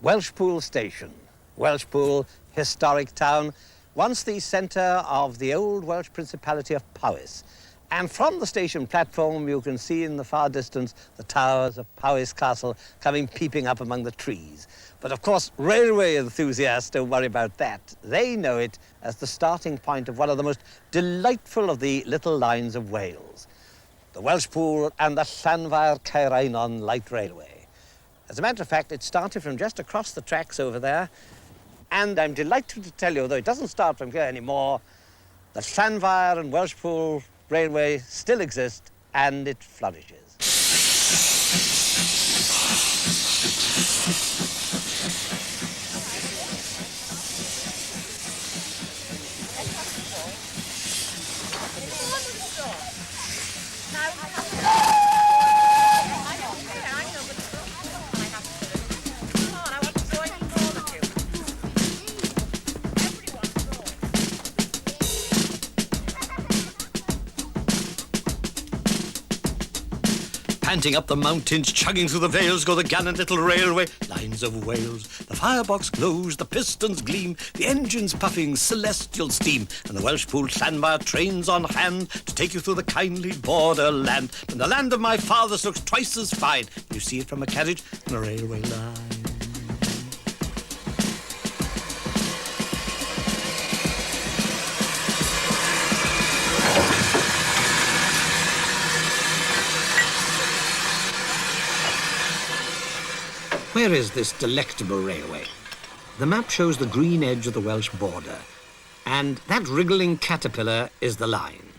Welshpool Station. Welshpool, historic town, once the centre of the old Welsh Principality of Powys. And from the station platform, you can see in the far distance the towers of Powys Castle coming peeping up among the trees. But of course, railway enthusiasts don't worry about that. They know it as the starting point of one of the most delightful of the little lines of Wales, the Welshpool and the Llanfair Light Railway. As a matter of fact, it started from just across the tracks over there, and I'm delighted to tell you, though it doesn't start from here anymore, the Llanfair and Welshpool Railway still exists, and it flourishes. Panting up the mountains, chugging through the vales, go the gallant little railway lines of Wales. The firebox glows, the pistons gleam, the engines puffing celestial steam, and the Welshpool Llanfair trains on hand to take you through the kindly borderland. And the land of my fathers looks twice as fine. You see it from a carriage and a railway line. Where is this delectable railway? The map shows the green edge of the Welsh border, and that wriggling caterpillar is the line,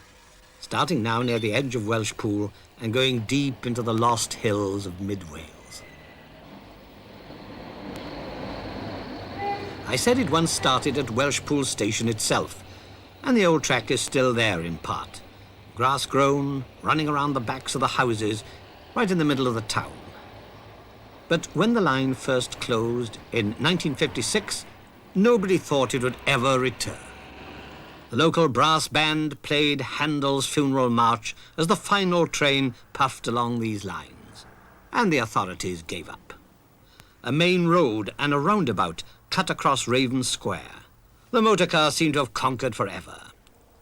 starting now near the edge of Welshpool and going deep into the lost hills of mid-Wales. I said it once started at Welshpool station itself, and the old track is still there in part, grass grown, running around the backs of the houses, right in the middle of the town. But when the line first closed in 1956, nobody thought it would ever return. The local brass band played Handel's Funeral March as the final train puffed along these lines, and the authorities gave up. A main road and a roundabout cut across Raven Square. The motor car seemed to have conquered forever,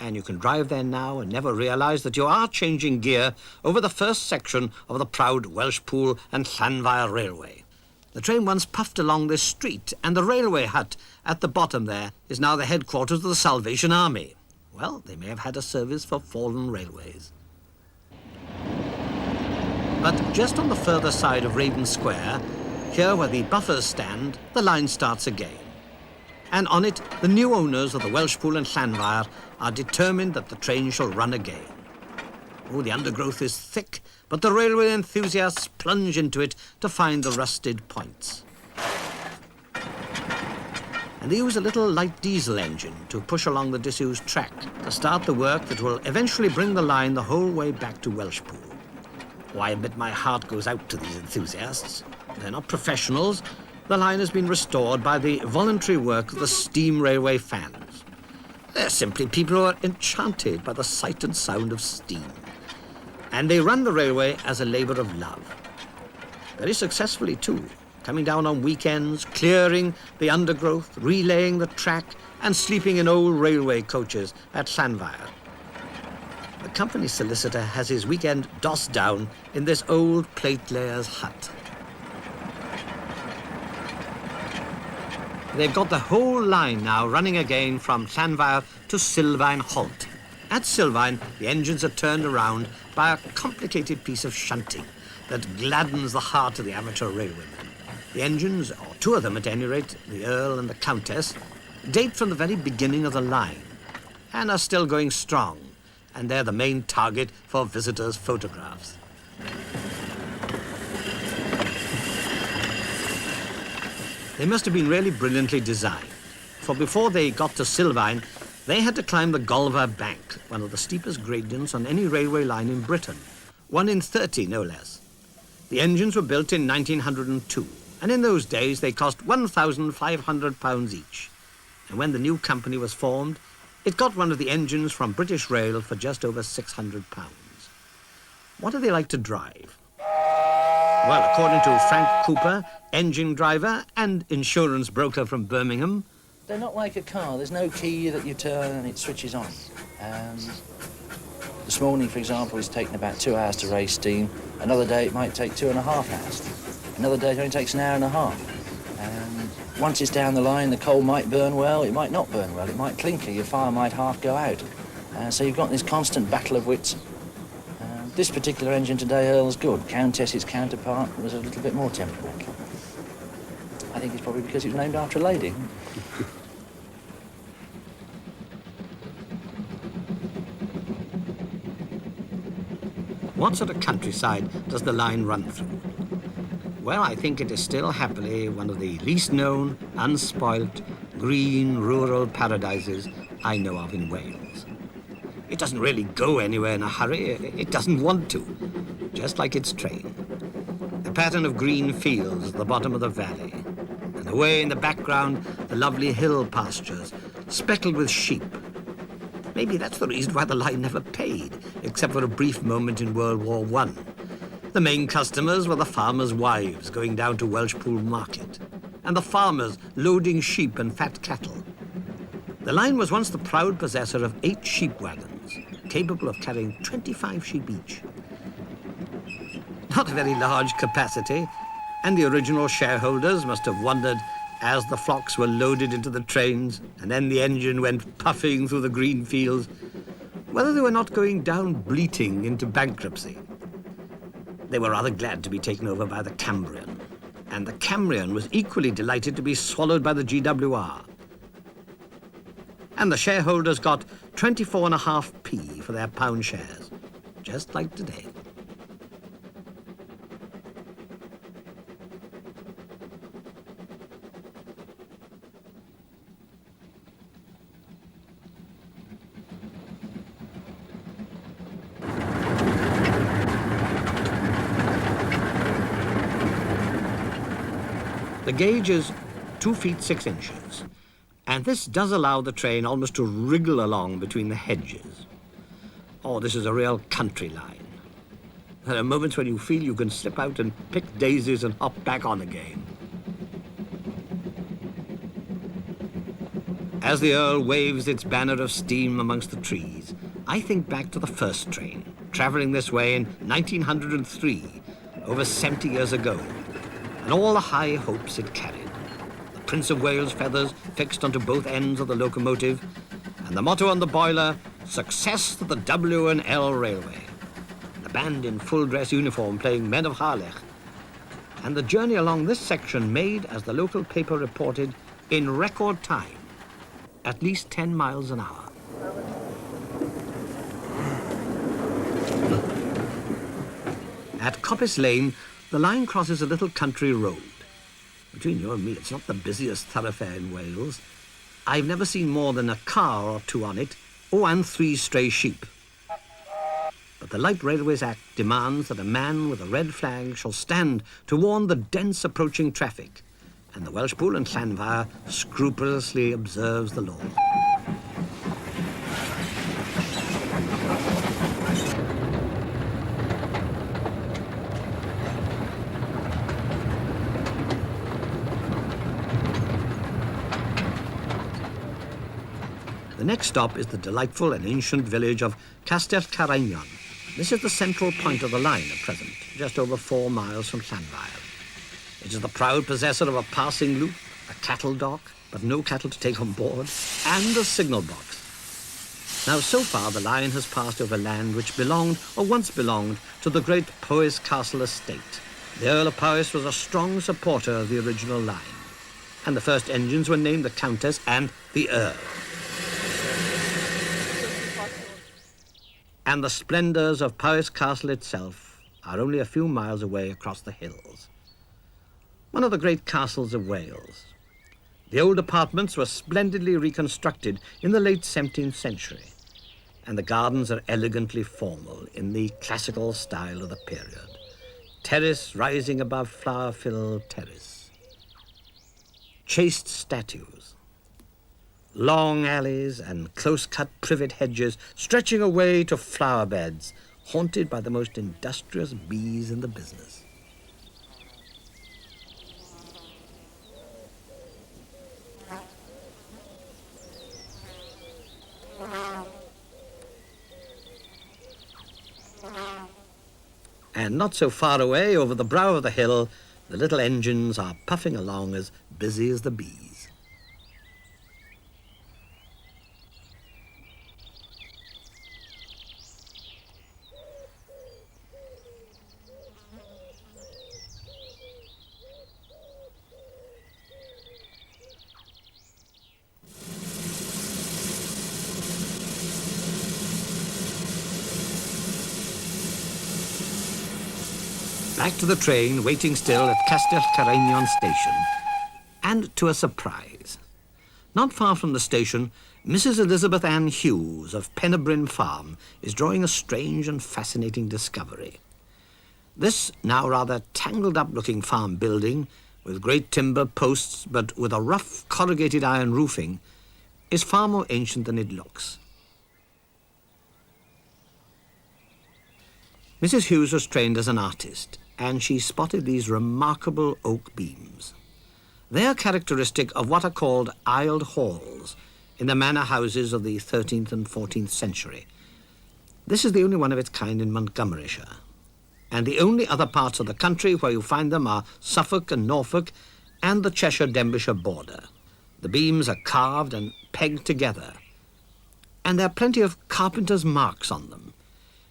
and you can drive there now and never realise that you are changing gear over the first section of the proud Welshpool and Llanfair Railway. The train once puffed along this street, and the railway hut at the bottom there is now the headquarters of the Salvation Army. Well, they may have had a service for fallen railways. But just on the further side of Raven Square, here where the buffers stand, the line starts again. And on it, the new owners of the Welshpool and Llanfair are determined that the train shall run again. Oh, the undergrowth is thick, but the railway enthusiasts plunge into it to find the rusted points. And they use a little light diesel engine to push along the disused track to start the work that will eventually bring the line the whole way back to Welshpool. Oh, I admit my heart goes out to these enthusiasts. They're not professionals. The line has been restored by the voluntary work of the steam railway fans. They're simply people who are enchanted by the sight and sound of steam. And they run the railway as a labour of love. Very successfully too, coming down on weekends, clearing the undergrowth, relaying the track, and sleeping in old railway coaches at Llanfair. The company solicitor has his weekend dossed down in this old platelayer's hut. They've got the whole line now running again from Llanfair to Sylvain Halt. At Sylvain, the engines are turned around by a complicated piece of shunting that gladdens the heart of the amateur railwaymen. The engines, or two of them at any rate, the Earl and the Countess, date from the very beginning of the line and are still going strong, and they're the main target for visitors' photographs. They must have been really brilliantly designed, for before they got to Sylvain, they had to climb the Golva Bank, one of the steepest gradients on any railway line in Britain, 1 in 30 no less. The engines were built in 1902, and in those days they cost £1,500 each. And when the new company was formed, It got one of the engines from British Rail for just over £600. What do they like to drive? Well, according to Frank Cooper, engine driver and insurance broker from Birmingham, they're not like a car. There's no key that you turn and it switches on. This morning, for example, it's taken about 2 hours to raise steam. Another day it might take 2.5 hours. Another day it only takes an hour and a half. Once it's down the line, the coal might burn well, it might not burn well, it might clinker, your fire might half go out. So you've got this constant battle of wits. This particular engine today, Earl's good. Countess's counterpart was a little bit more temperamental. I think it's probably because it was named after a lady. What sort of countryside does the line run through? Well, I think it is still happily one of the least known, unspoilt, green, rural paradises I know of in Wales. It doesn't really go anywhere in a hurry. It doesn't want to, just like its train. A pattern of green fields at the bottom of the valley, and away in the background, the lovely hill pastures, speckled with sheep. Maybe that's the reason why the line never paid, except for a brief moment in World War I. The main customers were the farmers' wives going down to Welshpool market, and the farmers loading sheep and fat cattle. The line was once the proud possessor of 8 sheep wagons, capable of carrying 25 sheep each. Not a very large capacity, and the original shareholders must have wondered as the flocks were loaded into the trains and then the engine went puffing through the green fields, whether they were not going down bleating into bankruptcy. They were rather glad to be taken over by the Cambrian, and the Cambrian was equally delighted to be swallowed by the GWR. And the shareholders got 24.5p for their pound shares, just like today. The gauge is 2 feet 6 inches, and this does allow the train almost to wriggle along between the hedges. Oh, this is a real country line. There are moments when you feel you can slip out and pick daisies and hop back on again. As the Earl waves its banner of steam amongst the trees, I think back to the first train, travelling this way in 1903, over 70 years ago, and all the high hopes it carried. The Prince of Wales feathers fixed onto both ends of the locomotive, and the motto on the boiler, "Success to the W&L Railway." The band in full dress uniform playing Men of Harlech. And the journey along this section made, as the local paper reported, in record time, at least 10 miles an hour. At Coppice Lane, the line crosses a little country road. Between you and me, it's not the busiest thoroughfare in Wales. I've never seen more than a car or two on it, and 3 stray sheep. But the Light Railways Act demands that a man with a red flag shall stand to warn the dense approaching traffic, and the Welshpool and Llanfair scrupulously observes the law. The next stop is the delightful and ancient village of Castellcarregnon. This is the central point of the line at present, just over 4 miles from Llanfair. It is the proud possessor of a passing loop, a cattle dock, but no cattle to take on board, and a signal box. Now, so far, the line has passed over land which belonged, or once belonged, to the great Powys Castle estate. The Earl of Powys was a strong supporter of the original line, and the first engines were named the Countess and the Earl. And the splendours of Powys Castle itself are only a few miles away across the hills. One of the great castles of Wales. The old apartments were splendidly reconstructed in the late 17th century, and the gardens are elegantly formal in the classical style of the period. Terrace rising above flower-filled terrace. Chaste statues. Long alleys and close-cut privet hedges stretching away to flower beds, haunted by the most industrious bees in the business. And not so far away, over the brow of the hill, the little engines are puffing along as busy as the bees. Back to the train, waiting still at Castellcarregnon station. And to a surprise. Not far from the station, Mrs. Elizabeth Ann Hughes of Pennebryn Farm is drawing a strange and fascinating discovery. This now rather tangled-up-looking farm building, with great timber posts but with a rough corrugated iron roofing, is far more ancient than it looks. Mrs. Hughes was trained as an artist, and she spotted these remarkable oak beams. They are characteristic of what are called aisled halls in the manor houses of the 13th and 14th century. This is the only one of its kind in Montgomeryshire, and the only other parts of the country where you find them are Suffolk and Norfolk and the Cheshire-Denbighshire border. The beams are carved and pegged together, and there are plenty of carpenter's marks on them.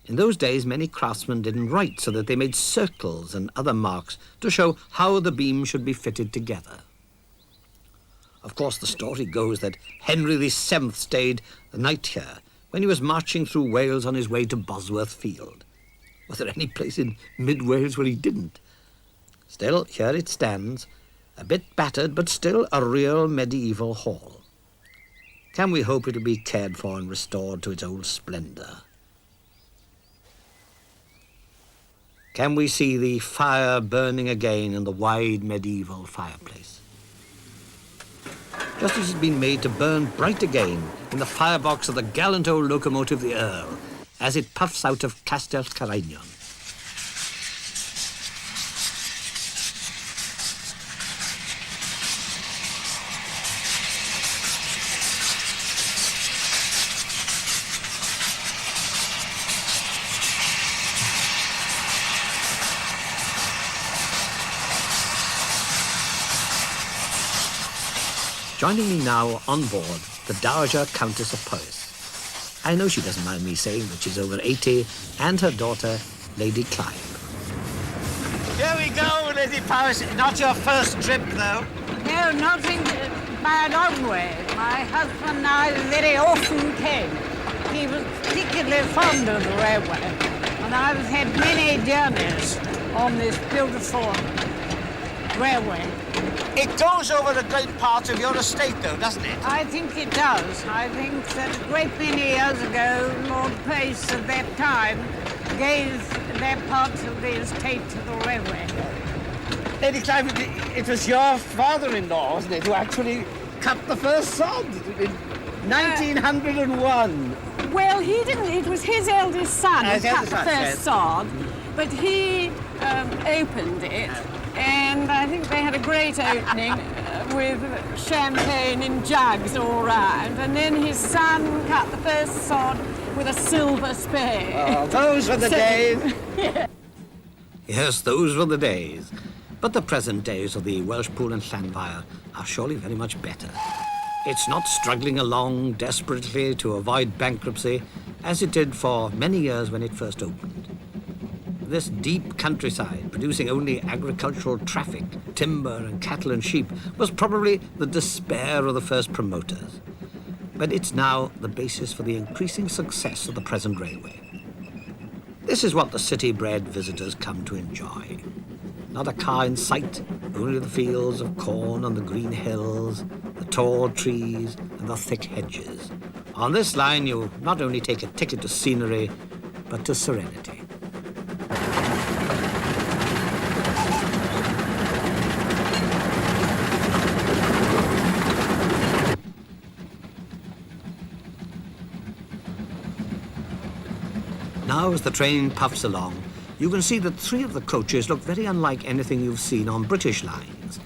In those days, many craftsmen didn't write, so that they made circles and other marks to show how the beam should be fitted together. Of course, the story goes that Henry VII stayed the night here when he was marching through Wales on his way to Bosworth Field. Was there any place in mid-Wales where he didn't? Still, here it stands, a bit battered, but still a real medieval hall. Can we hope it'll be cared for and restored to its old splendour? Can we see the fire burning again in the wide medieval fireplace? Just as it's been made to burn bright again in the firebox of the gallant old locomotive, the Earl, as it puffs out of Castellcarregnon. Joining me now on board, the Dowager Countess of Powys. I know she doesn't mind me saying that she's over 80, and her daughter, Lady Clive. Here we go, Lady Powys. Not your first trip, though. No, nothing by a long way. My husband and I very often came. He was particularly fond of the railway, and I've had many journeys on this beautiful railway. It goes over a great part of your estate, though, doesn't it? I think it does. I think that a great many years ago, Lord Pace at that time gave that part of the estate to the railway. Lady Clive, it was your father-in-law, wasn't it, who actually cut the first sod in 1901. Well, he didn't. It was his eldest son who cut the first sod, but he opened it. And I think they had a great opening with champagne in jugs all round. And then his son cut the first sod with a silver spade. Oh, those were the days. Yeah. Yes, those were the days. But the present days of the Welshpool and Llanfair are surely very much better. It's not struggling along desperately to avoid bankruptcy as it did for many years when it first opened. This deep countryside, producing only agricultural traffic, timber and cattle and sheep, was probably the despair of the first promoters. But it's now the basis for the increasing success of the present railway. This is what the city-bred visitors come to enjoy. Not a car in sight, only the fields of corn on the green hills, the tall trees and the thick hedges. On this line, you not only take a ticket to scenery, but to serenity. Now, as the train puffs along, you can see that 3 of the coaches look very unlike anything you've seen on British lines.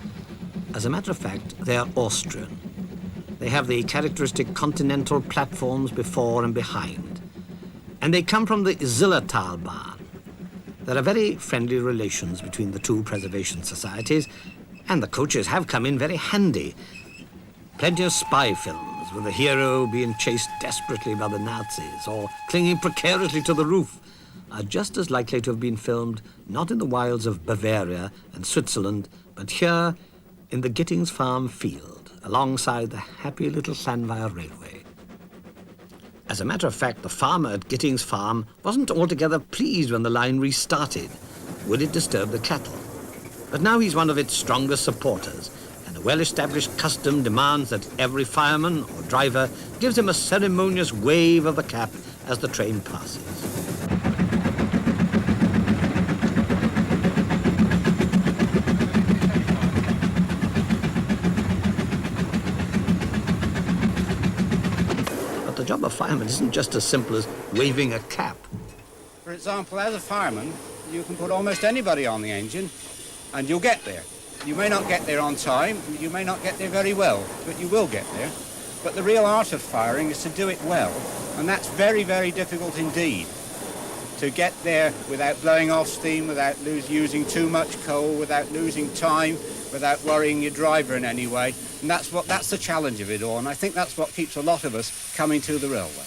As a matter of fact, they are Austrian. They have the characteristic continental platforms before and behind. And they come from the Zillertalbahn. There are very friendly relations between the 2 preservation societies, and the coaches have come in very handy. Plenty of spy films with the hero being chased desperately by the Nazis or clinging precariously to the roof are just as likely to have been filmed not in the wilds of Bavaria and Switzerland, but here in the Gittings Farm field, alongside the happy little Llanfair railway. As a matter of fact, the farmer at Gittings Farm wasn't altogether pleased when the line restarted. Would it disturb the cattle? But now he's one of its strongest supporters, and a well-established custom demands that every fireman or driver gives him a ceremonious wave of the cap as the train passes. But the job of fireman isn't just as simple as waving a cap. For example, as a fireman, you can put almost anybody on the engine and you'll get there. You may not get there on time, you may not get there very well, but you will get there. But the real art of firing is to do it well, and that's very, very difficult indeed. To get there without blowing off steam, without using too much coal, without losing time, without worrying your driver in any way. And that's the challenge of it all, and I think that's what keeps a lot of us coming to the railway.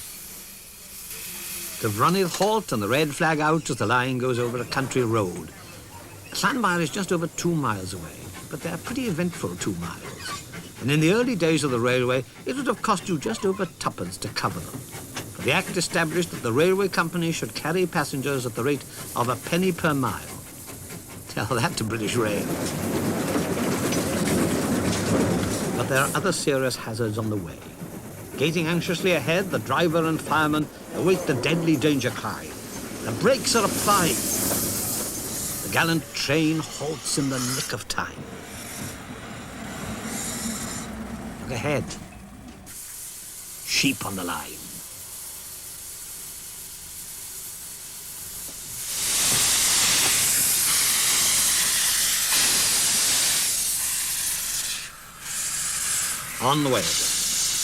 The runneth halt and the red flag out as the line goes over a country road. Llanfair is just over 2 miles away, but they're pretty eventful 2 miles. And in the early days of the railway, it would have cost you just over 2pence to cover them. For the Act established that the railway company should carry passengers at the rate of a penny per mile. Tell that to British Rail. But there are other serious hazards on the way. Gazing anxiously ahead, the driver and fireman await the deadly danger cry. The brakes are applied. The gallant train halts in the nick of time. Look ahead. Sheep on the line. On the way again.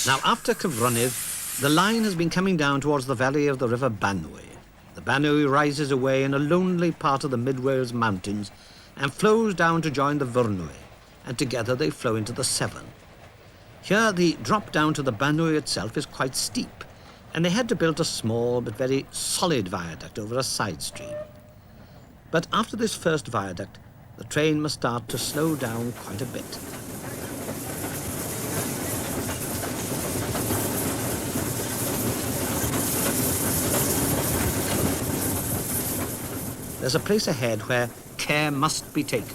Now, after Cyfrynydd, the line has been coming down towards the valley of the River Banwy. The Banwy rises away in a lonely part of the Mid Wales mountains and flows down to join the Vyrnwy, and together they flow into the Severn. Here, the drop down to the Banwy itself is quite steep, and they had to build a small but very solid viaduct over a side stream. But after this first viaduct, the train must start to slow down quite a bit. There's a place ahead where care must be taken.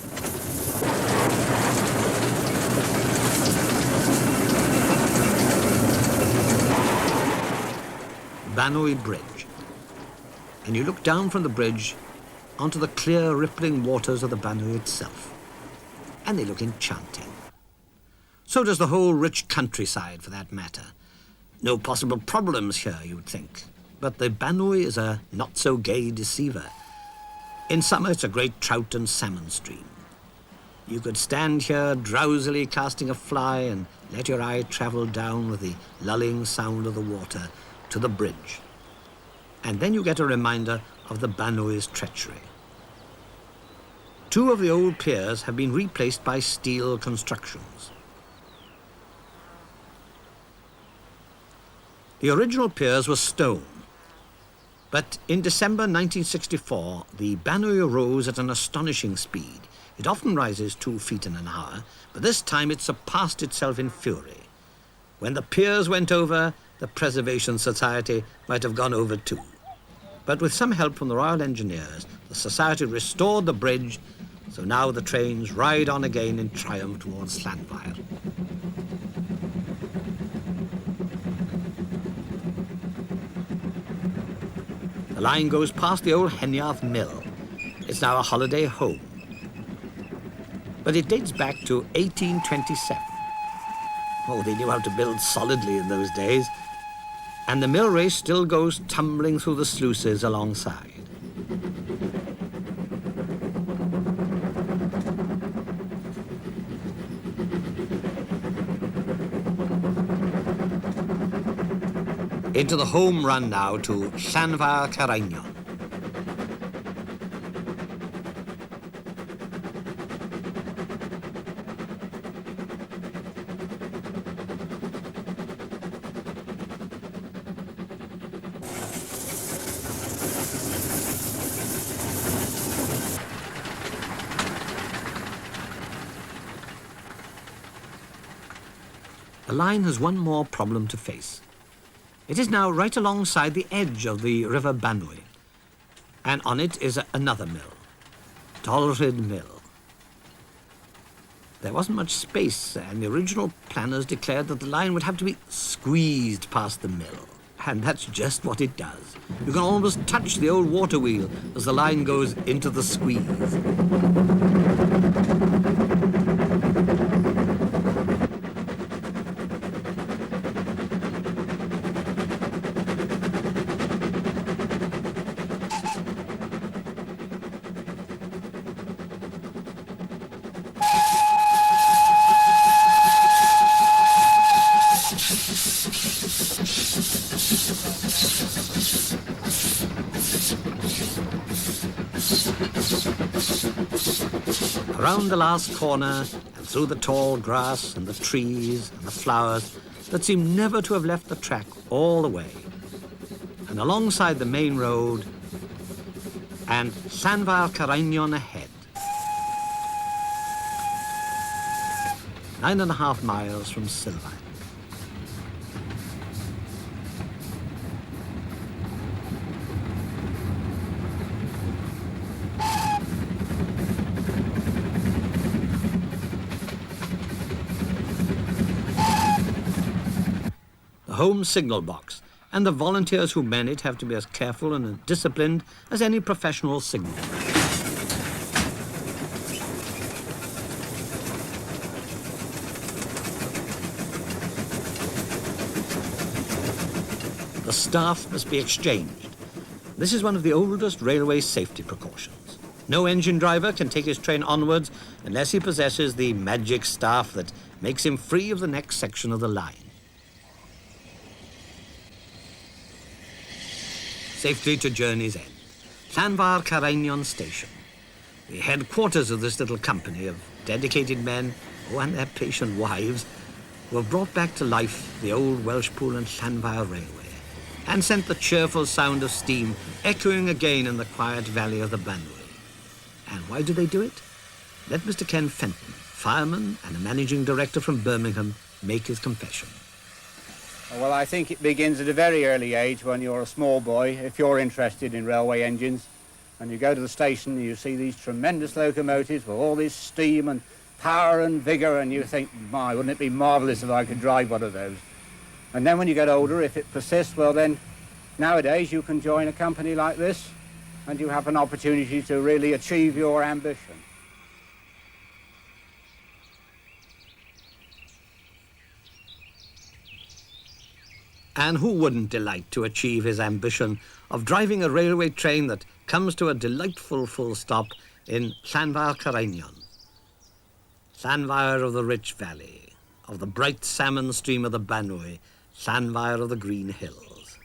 Banwy Bridge. And you look down from the bridge onto the clear, rippling waters of the Banwy itself. And they look enchanting. So does the whole rich countryside, for that matter. No possible problems here, you would think. But the Banwy is a not-so-gay deceiver. In summer, it's a great trout and salmon stream. You could stand here drowsily casting a fly and let your eye travel down with the lulling sound of the water to the bridge. And then you get a reminder of the Banwy's treachery. 2 of the old piers have been replaced by steel constructions. The original piers were stone. But in December 1964, the Banwy rose at an astonishing speed. It often rises 2 feet in an hour, but this time it surpassed itself in fury. When the piers went over, the Preservation Society might have gone over too. But with some help from the Royal Engineers, the Society restored the bridge, so now the trains ride on again in triumph towards Llanfair. The line goes past the old Henyath Mill. It's now a holiday home. But it dates back to 1827. Oh, they knew how to build solidly in those days. And the mill race still goes tumbling through the sluices alongside. Into the home run now to Llanfair Carainion. The line has one more problem to face. It is now right alongside the edge of the River Banwy, and on it is another mill, Dolrid Mill. There wasn't much space, and the original planners declared that the line would have to be squeezed past the mill. And that's just what it does. You can almost touch the old water wheel as the line goes into the squeeze. Around the last corner and through the tall grass and the trees and the flowers that seem never to have left the track all the way, and alongside the main road and Llanfair Carainion ahead. 9.5 miles from Sylvain. Home signal box, and the volunteers who man it have to be as careful and disciplined as any professional signal. The staff must be exchanged. This is one of the oldest railway safety precautions. No engine driver can take his train onwards unless he possesses the magic staff that makes him free of the next section of the line. Safely to journey's end. Llanfair Carainion Station, the headquarters of this little company of dedicated men, and their patient wives, who have brought back to life the old Welshpool and Llanfair Railway, and sent the cheerful sound of steam echoing again in the quiet valley of the Banwy. And why do they do it? Let Mr. Ken Fenton, fireman and a managing director from Birmingham, make his confession. Well, I think it begins at a very early age when you're a small boy, if you're interested in railway engines, and you go to the station and you see these tremendous locomotives with all this steam and power and vigour, and you think, my, wouldn't it be marvellous if I could drive one of those? And then when you get older, if it persists, well then, nowadays you can join a company like this and you have an opportunity to really achieve your ambition. And who wouldn't delight to achieve his ambition of driving a railway train that comes to a delightful full stop in Llanfair Carainion, Llanfair of the rich valley, of the bright salmon stream of the Banwy, Llanfair of the green hills.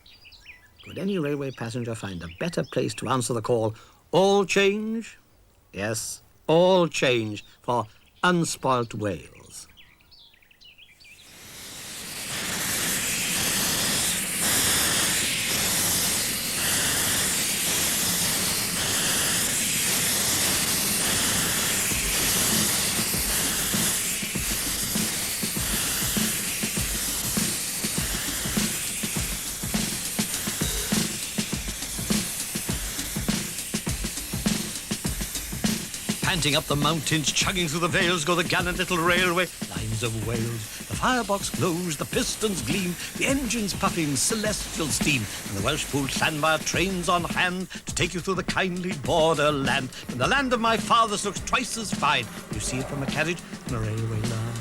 Could any railway passenger find a better place to answer the call, all change? Yes, all change for unspoilt Wales. Panting up the mountains, chugging through the vales, go the gallant little railway. Lines of Wales, the firebox glows, the pistons gleam, the engines puffing celestial steam, and the Welshpool Llanfair trains on hand to take you through the kindly borderland. And the land of my fathers looks twice as fine. You see it from a carriage on a railway line.